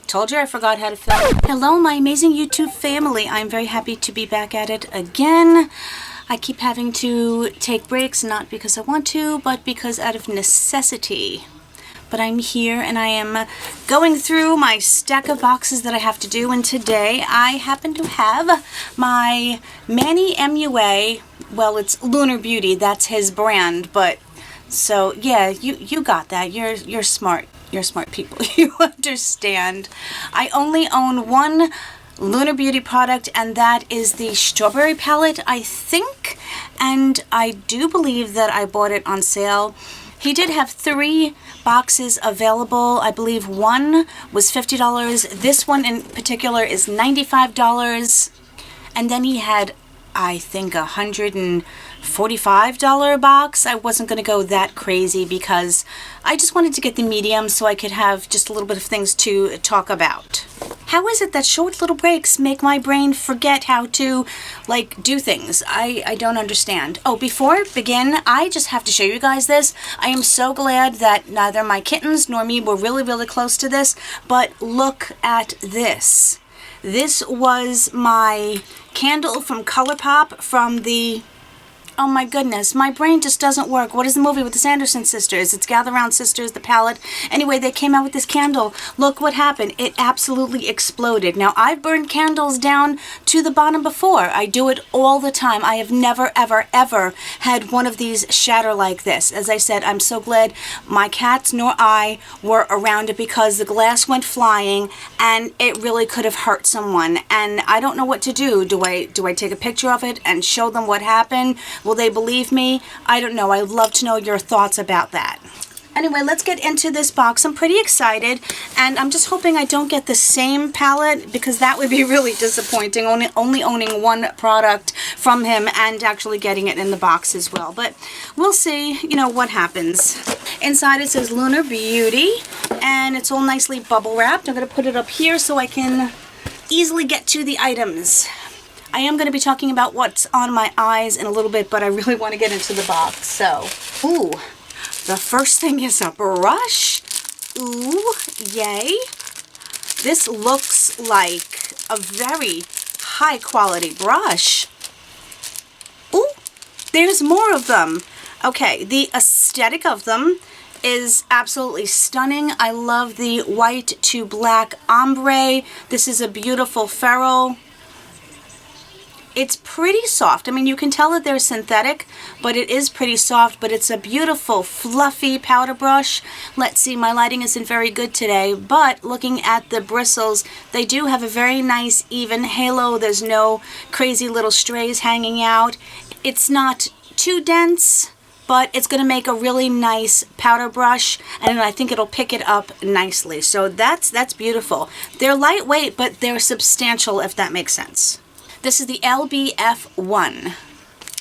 Told you I forgot how to film. Hello, my amazing YouTube family. I'm very happy to be back at it again. I keep having to take breaks, not because I want to, but because out of necessity. But I'm here and I am going through my stack of boxes that I have to do, and today I happen to have my Manny MUA, well, it's Lunar Beauty, that's his brand, but so yeah, you got that. You're smart. You're smart people. You understand. I only own one Lunar Beauty product, and that is the strawberry palette, I think, and I do believe that I bought it on sale. He did have 3 boxes available. I believe one was $50. This one in particular is $95. And then he had, I think, a $145 box. I wasn't going to go that crazy because I just wanted to get the medium so I could have just a little bit of things to talk about. How is it that short little breaks make my brain forget how to, like, do things? I don't understand. Oh, before I begin, I just have to show you guys this. I am so glad that neither my kittens nor me were really close to this, but look at this. This was my candle from ColourPop from the... Oh my goodness, my brain just doesn't work. What is the movie with the Sanderson sisters? It's Gather Round Sisters, the palette. Anyway, they came out with this candle. Look what happened. It absolutely exploded. Now, I've burned candles down to the bottom before. I do it all the time. I have never, ever had one of these shatter like this. As I said, I'm so glad my cats nor I were around it because the glass went flying and it really could have hurt someone. And I don't know what to do. Do I take a picture of it and show them what happened? Will they believe me? I don't know. I'd love to know your thoughts about that. Anyway, let's get into this box. I'm pretty excited, and I'm just hoping I don't get the same palette because that would be really disappointing, only owning one product from him and actually getting it in the box as well. But we'll see, you know, what happens. Inside it says Lunar Beauty, and it's all nicely bubble wrapped. I'm going to put it up here so I can easily get to the items. I am going to be talking about what's on my eyes in a little bit, but I really want to get into the box. So, ooh, the first thing is a brush. Ooh, yay. This looks like a very high quality brush. Ooh, there's more of them. Okay, the aesthetic of them is absolutely stunning. I love the white to black ombre. This is a beautiful ferrule. It's pretty soft. I mean, you can tell that they're synthetic, but it is pretty soft, but it's a beautiful, fluffy powder brush. Let's see, my lighting isn't very good today, but looking at the bristles, they do have a very nice, even halo. There's no crazy little strays hanging out. It's not too dense, but it's going to make a really nice powder brush, and I think it'll pick it up nicely. So that's beautiful. They're lightweight, but they're substantial, if that makes sense. This is the LBF1.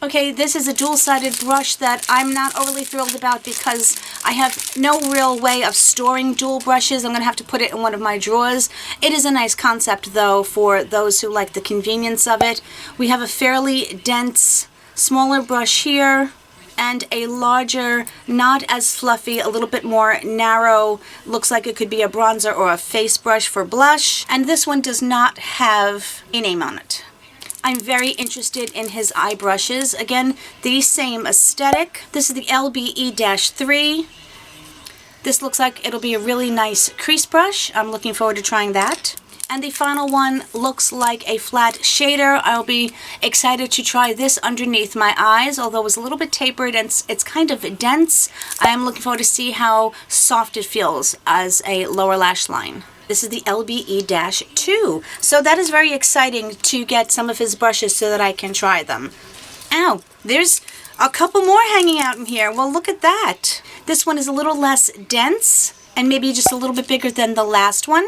Okay, this is a dual-sided brush that I'm not overly thrilled about because I have no real way of storing dual brushes. I'm going to have to put it in one of my drawers. It is a nice concept, though, for those who like the convenience of it. We have a fairly dense, smaller brush here, and a larger, not as fluffy, a little bit more narrow, looks like it could be a bronzer or a face brush for blush. And this one does not have a name on it. I'm very interested in his eye brushes. Again, the same aesthetic. This is the LBE-3. This looks like it'll be a really nice crease brush. I'm looking forward to trying that. And the final one looks like a flat shader. I'll be excited to try this underneath my eyes, although it's a little bit tapered and it's kind of dense. I am looking forward to see how soft it feels as a lower lash line. This is the LBE-2. So that is very exciting to get some of his brushes so that I can try them. Ow, there's a couple more hanging out in here. Well, look at that. This one is a little less dense and maybe just a little bit bigger than the last one.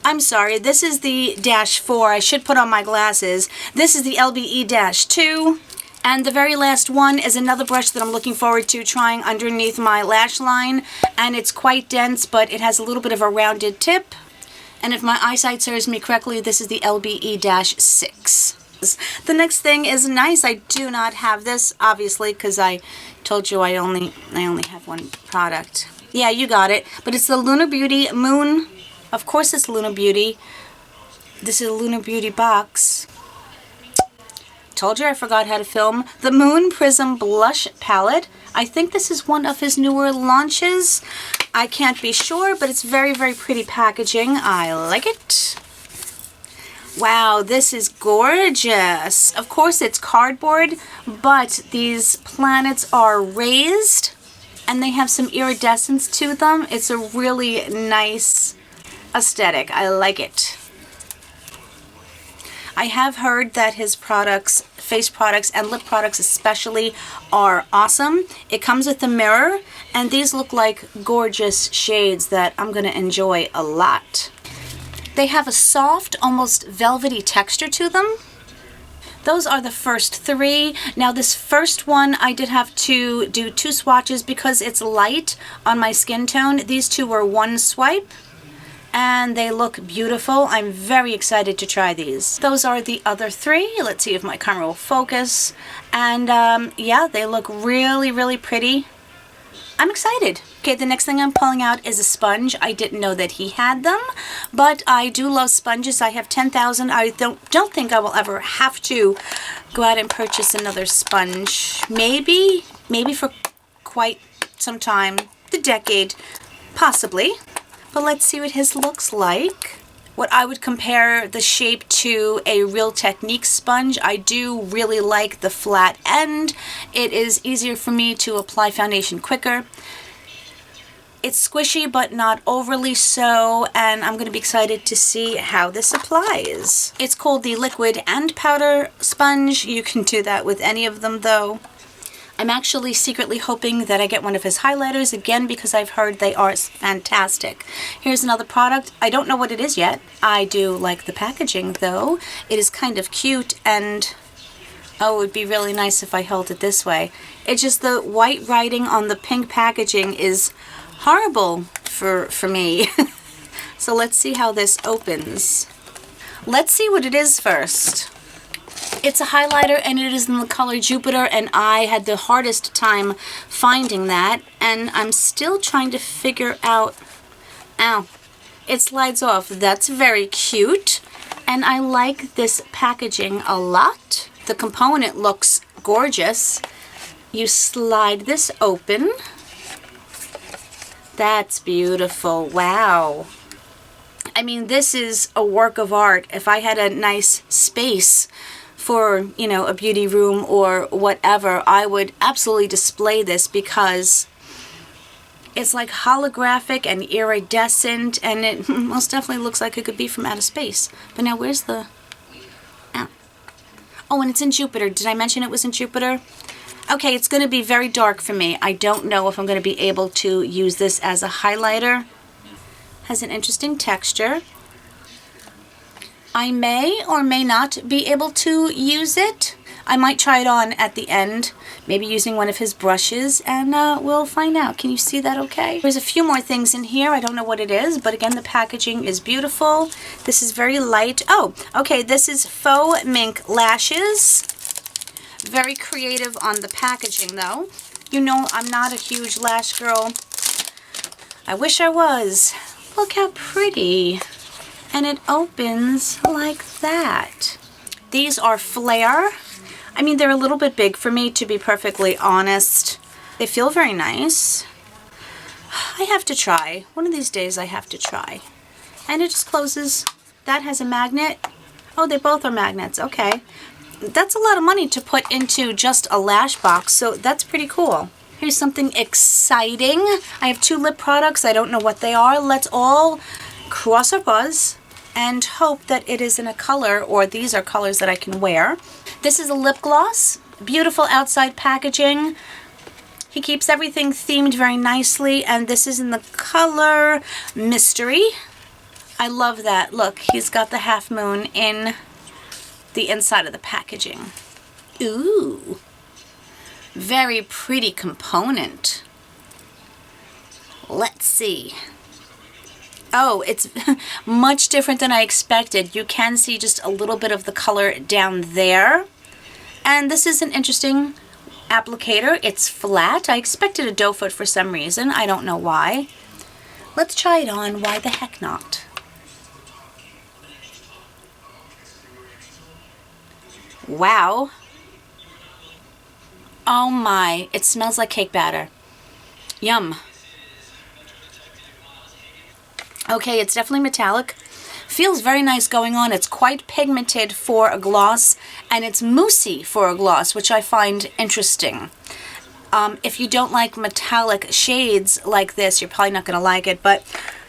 I'm sorry, this is the -4. I should put on my glasses. This is the LBE-2. And the very last one is another brush that I'm looking forward to trying underneath my lash line. And it's quite dense, but it has a little bit of a rounded tip. And if my eyesight serves me correctly, this is the LBE-6. The next thing is nice. I do not have this, obviously, because I told you I only have one product. Yeah, you got it. But it's the Lunar Beauty Moon Of course it's Lunar Beauty. This is a Lunar Beauty box. Told you I forgot how to film. The Moon Prism Blush Palette. I think this is one of his newer launches. I can't be sure, but it's very, very pretty packaging. I like it. Wow, this is gorgeous. Of course, it's cardboard, but these planets are raised, and they have some iridescence to them. It's a really nice aesthetic. I like it. I have heard that his products, face products and lip products especially, are awesome. It comes with a mirror, and these look like gorgeous shades that I'm going to enjoy a lot. They have a soft, almost velvety texture to them. Those are the first three. Now this first one, I did have to do 2 swatches because it's light on my skin tone. These 2 were 1 swipe. And they look beautiful. I'm very excited to try these. Those are the other 3. Let's see if my camera will focus. And yeah, they look really, really pretty. I'm excited. Okay, the next thing I'm pulling out is a sponge. I didn't know that he had them, but I do love sponges. I have 10,000. I don't think I will ever have to go out and purchase another sponge. Maybe for quite some time. The decade, possibly. But let's see what his looks like. What I would compare the shape to a Real Technique sponge. I do really like the flat end. It is easier for me to apply foundation quicker. It's squishy but not overly so, and I'm going to be excited to see how this applies. It's called the Liquid and Powder Sponge. You can do that with any of them though. I'm actually secretly hoping that I get one of his highlighters again because I've heard they are fantastic. Here's another product. I don't know what it is yet. I do like the packaging though. It is kind of cute, and oh, it would be really nice if I held it this way. It's just the white writing on the pink packaging is horrible for me. So let's see how this opens. Let's see what it is first. It's a highlighter, and it is in the color Jupiter, and I had the hardest time finding that, and I'm still trying to figure out... Ow. It slides off. That's very cute, and I like this packaging a lot. The component looks gorgeous. You slide this open. That's beautiful. Wow. I mean, this is a work of art. If I had a nice space for, you know, a beauty room or whatever, I would absolutely display this because it's like holographic and iridescent, and it most definitely looks like it could be from outer space. But now where's the... Oh, and it's in Jupiter. Did I mention it was in Jupiter? Okay, it's going to be very dark for me. I don't know if I'm going to be able to use this as a highlighter. Has an interesting texture. I may or may not be able to use it. I might try it on at the end, maybe using one of his brushes, and we'll find out. Can you see that okay? There's a few more things in here. I don't know what it is, but again, the packaging is beautiful. This is very light. Oh, okay, this is faux mink lashes. Very creative on the packaging, though. You know, I'm not a huge lash girl. I wish I was. Look how pretty. And it opens like that. These are flare. I mean, they're a little bit big for me, to be perfectly honest. They feel very nice. I have to try. One of these days I have to try. And it just closes. That has a magnet. Oh, they both are magnets. Okay. That's a lot of money to put into just a lash box, so that's pretty cool. Here's something exciting. I have 2 lip products. I don't know what they are. Let's all cross our paws and hope that it is in a color, or these are colors that I can wear. This is a lip gloss. Beautiful outside packaging. He keeps everything themed very nicely, and this is in the color Mystery. I love that. Look, he's got the half moon in the inside of the packaging. Ooh. Very pretty component. Let's see. Oh, it's much different than I expected. You can see just a little bit of the color down there. And this is an interesting applicator. It's flat. I expected a doe foot for some reason. I don't know why. Let's try it on. Why the heck not? Wow. Oh my, it smells like cake batter. Yum. Okay, it's definitely metallic. Feels very nice going on. It's quite pigmented for a gloss, and it's moussey for a gloss, which I find interesting. If you don't like metallic shades like this, you're probably not going to like it, but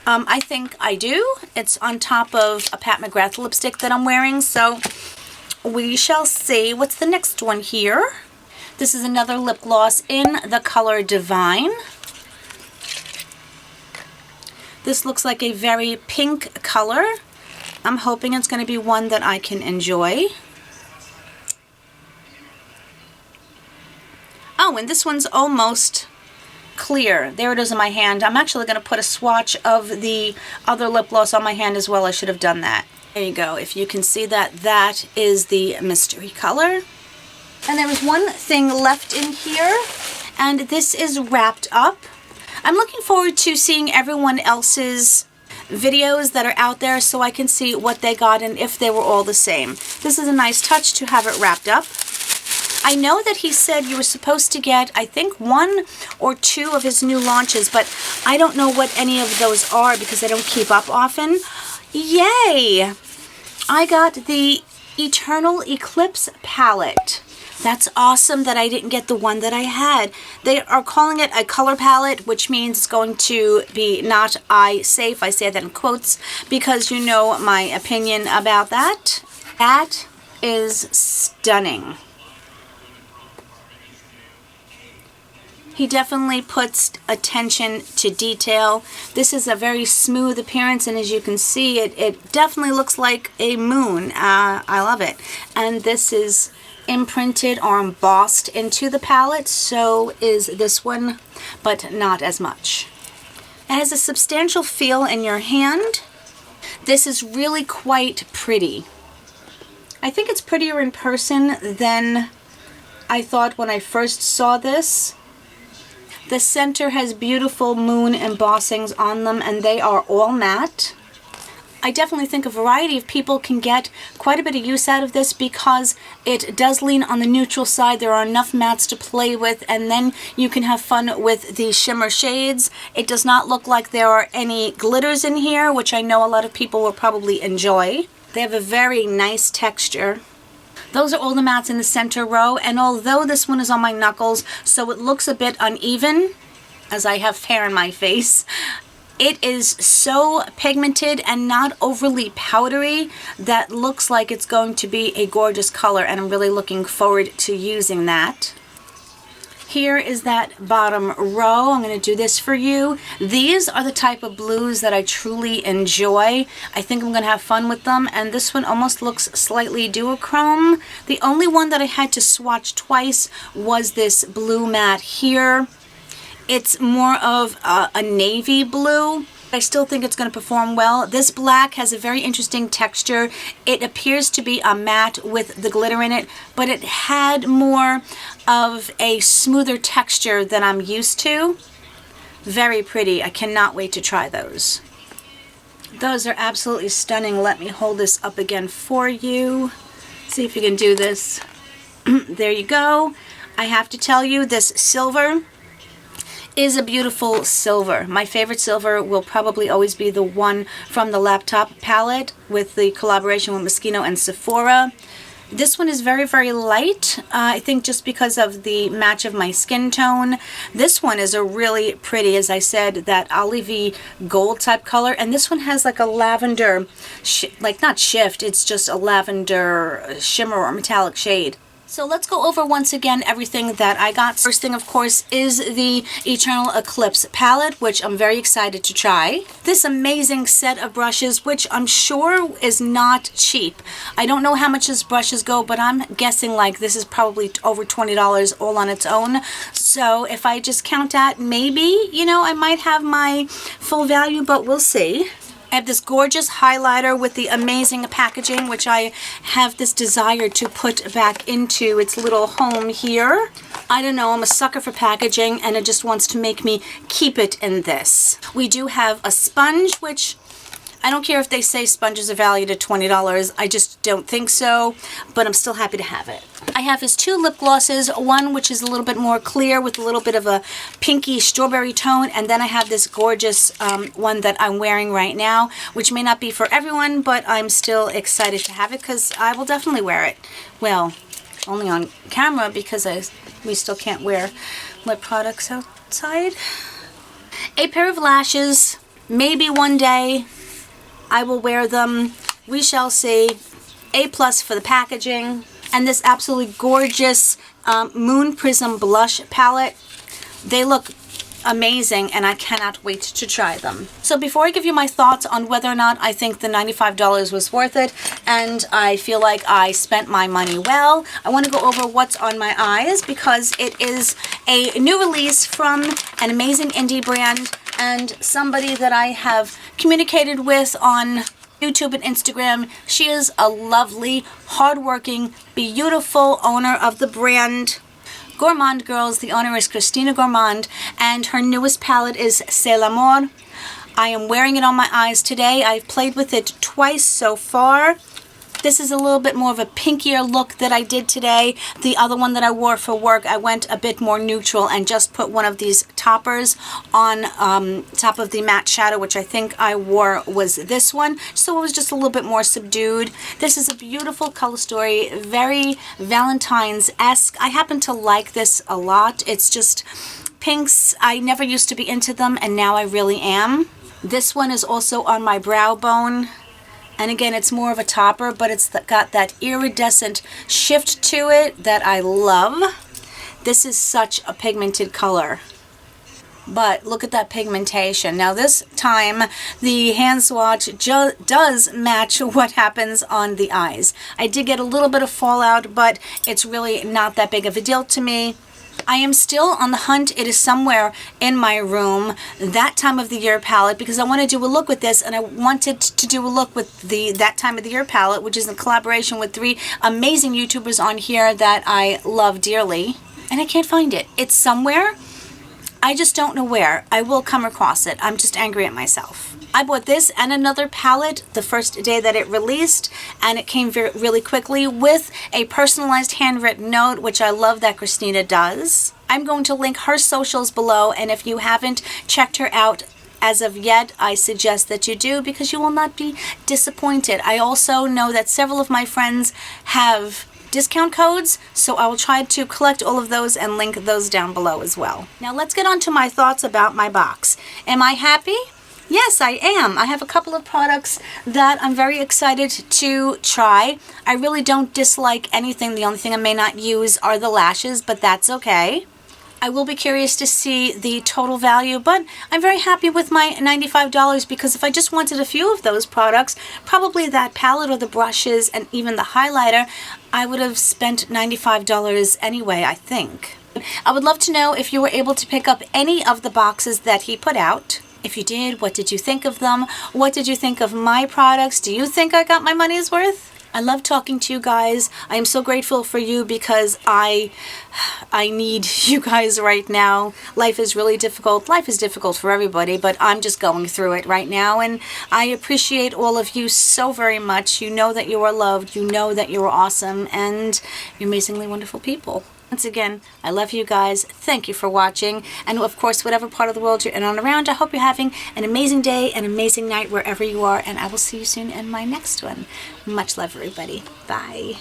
I think I do. It's on top of a Pat McGrath lipstick that I'm wearing, so we shall see. What's the next one here? This is another lip gloss in the color Divine. This looks like a very pink color. I'm hoping it's going to be one that I can enjoy. Oh, and this one's almost clear. There it is in my hand. I'm actually going to put a swatch of the other lip gloss on my hand as well. I should have done that. There you go. If you can see that, that is the mystery color. And there was one thing left in here, and this is wrapped up. I'm looking forward to seeing everyone else's videos that are out there so I can see what they got and if they were all the same. This is a nice touch to have it wrapped up. I know that he said you were supposed to get, I think, 1 or 2 of his new launches, but I don't know what any of those are because I don't keep up often. Yay! I got the Eternal Eclipse palette. That's awesome that I didn't get the one that I had. They are calling it a color palette, which means it's going to be not eye safe. I say that in quotes because you know my opinion about that. That is stunning. He definitely puts attention to detail. This is a very smooth appearance, and as you can see, it definitely looks like a moon. I love it. And this is imprinted or embossed into the palette, so is this one, but not as much. It has a substantial feel in your hand. This is really quite pretty. I think it's prettier in person than I thought when I first saw this. The center has beautiful moon embossings on them, and they are all matte. I definitely think a variety of people can get quite a bit of use out of this because it does lean on the neutral side. There are enough mattes to play with, and then you can have fun with the shimmer shades. It does not look like there are any glitters in here, which I know a lot of people will probably enjoy. They have a very nice texture. Those are all the mattes in the center row, and although this one is on my knuckles, so it looks a bit uneven, as I have hair in my face, it is so pigmented and not overly powdery that looks like it's going to be a gorgeous color, and I'm really looking forward to using that. Here is that bottom row. I'm going to do this for you. These are the type of blues that I truly enjoy. I think I'm going to have fun with them, and this one almost looks slightly duochrome. The only one that I had to swatch twice was this blue matte here. It's more of a navy blue. I still think it's going to perform well. This black has a very interesting texture. It appears to be a matte with the glitter in it, but it had more of a smoother texture than I'm used to. Very pretty. I cannot wait to try those. Those are absolutely stunning. Let me hold this up again for you. See if you can do this. There you go. I have to tell you, this silver is a beautiful silver. My favorite silver will probably always be the one from the laptop palette with the collaboration with Moschino and Sephora. This one is very, very light, I think just because of the match of my skin tone. This one is a really pretty, as I said, that olivey gold type color, and this one has like a lavender, like not shift, it's just a lavender shimmer or metallic shade. So let's go over once again everything that I got. First thing, of course, is the Eternal Eclipse palette, which I'm very excited to try. This amazing set of brushes, which I'm sure is not cheap. I don't know how much these brushes go, but I'm guessing like this is probably over $20 all on its own. So if I just count that, maybe, you know, I might have my full value, but we'll see. I have this gorgeous highlighter with the amazing packaging, which I have this desire to put back into its little home here. I don't know, I'm a sucker for packaging, and it just wants to make me keep it in this. We do have a sponge, which I don't care if they say sponges are valued at $20. I just don't think so, but I'm still happy to have it. I have his 2 lip glosses, one which is a little bit more clear with a little bit of a pinky strawberry tone, and then I have this gorgeous one that I'm wearing right now, which may not be for everyone, but I'm still excited to have it because I will definitely wear it. Well, only on camera because we still can't wear lip products outside. A pair of lashes. Maybe one day I will wear them. We shall see. A+ for the packaging. And this absolutely gorgeous Moon Prism blush palette. They look amazing and I cannot wait to try them. So before I give you my thoughts on whether or not I think the $95 was worth it and I feel like I spent my money well, I want to go over what's on my eyes because it is a new release from an amazing indie brand and somebody that I have communicated with on YouTube and Instagram. She is a lovely, hardworking, beautiful owner of the brand Gourmande, girls. The owner is Christina Gourmande, and her newest palette is C'est Lamour. I am wearing it on my eyes today. I've played with it twice so far. This is a little bit more of a pinkier look that I did today. The other one that I wore for work, I went a bit more neutral and just put one of these toppers on top of the matte shadow, which I think I wore was this one. So it was just a little bit more subdued. This is a beautiful color story, very Valentine's-esque. I happen to like this a lot. It's just pinks. I never used to be into them, and now I really am. This one is also on my brow bone. And again, it's more of a topper, but it's got that iridescent shift to it that I love. This is such a pigmented color. But look at that pigmentation. Now this time, the hand swatch does match what happens on the eyes. I did get a little bit of fallout, but it's really not that big of a deal to me. I am still on the hunt. It is somewhere in my room, that time of the year palette, because I want to do a look with this, and I wanted to do a look with that time of the year palette, which is in collaboration with 3 amazing YouTubers on here that I love dearly, and I can't find it. It's somewhere. I just don't know where. I will come across it. I'm just angry at myself. I bought this and another palette the first day that it released, and it came really quickly with a personalized handwritten note, which I love that Christina does. I'm going to link her socials below, and if you haven't checked her out as of yet, I suggest that you do because you will not be disappointed. I also know that several of my friends have discount codes, so I will try to collect all of those and link those down below as well. Now let's get on to my thoughts about my box. Am I happy? Yes, I am. I have a couple of products that I'm very excited to try. I really don't dislike anything. The only thing I may not use are the lashes, but that's okay. I will be curious to see the total value, but I'm very happy with my $95 because if I just wanted a few of those products, probably that palette or the brushes and even the highlighter, I would have spent $95 anyway, I think. I would love to know if you were able to pick up any of the boxes that he put out. If you did, what did you think of them? What did you think of my products? Do you think I got my money's worth? I love talking to you guys. I am so grateful for you because I need you guys right now. Life is really difficult. Life is difficult for everybody, but I'm just going through it right now, and I appreciate all of you so very much. You know that you are loved. You know that you are awesome, and you're amazingly wonderful people. Once again, I love you guys. Thank you for watching. And of course, whatever part of the world you're in and around, I hope you're having an amazing day, an amazing night wherever you are. And I will see you soon in my next one. Much love, everybody. Bye.